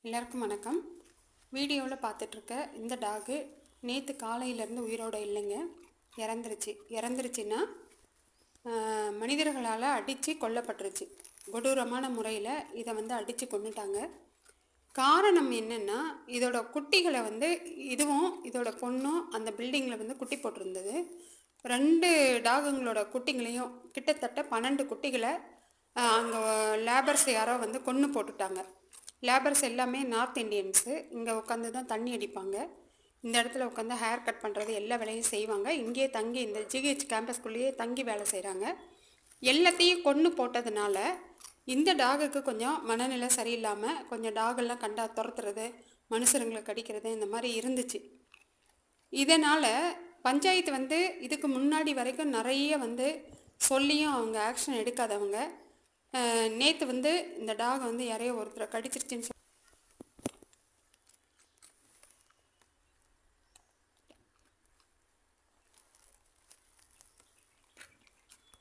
எல்லாருக்கும் வணக்கம். வீடியோவில் பார்த்துட்ருக்க இந்த டாகு நேற்று காலையிலேருந்து உயிரோடு இல்லைங்க, இறந்துருச்சுன்னா மனிதர்களால் அடித்து கொல்லப்பட்டுருச்சு. கொடூரமான முறையில் இதை அடித்து கொண்டுட்டாங்க. காரணம் என்னென்னா, இதோட குட்டிகளை இதுவும் இதோட பொண்ணும் அந்த பில்டிங்கில் குட்டி போட்டிருந்தது. 2 டாகுங்களோட குட்டிங்களையும் கிட்டத்தட்ட 12 குட்டிகளை அங்கே லேபர்ஸ் யாரோ கொன்று போட்டுட்டாங்க. லேபர்ஸ் எல்லாமே நார்த் இண்டியன்ஸு. இங்கே உட்காந்து தான் தண்ணி அடிப்பாங்க, இந்த இடத்துல உட்காந்து ஹேர் கட் பண்ணுறது எல்லா வேலையும் செய்வாங்க. இங்கேயே தங்கி இந்த ஜிஹெச் கேம்பஸ்குள்ளேயே தங்கி வேலை செய்கிறாங்க. எல்லாத்தையும் கொன்று போட்டதுனால இந்த டாகுக்கு கொஞ்சம் மனநிலை சரியில்லாமல் கொஞ்சம் டாகெல்லாம் கண்டா துரத்துறது, மனுஷருங்களை கடிக்கிறது, இந்த மாதிரி இருந்துச்சு. இதனால் பஞ்சாயத்து இதுக்கு முன்னாடி வரைக்கும் நிறைய சொல்லியும் அவங்க ஆக்ஷன் எடுக்காதவங்க நேற்று இந்த டாகை யாரையோ ஒருத்தரை கடிச்சிருச்சுன்னு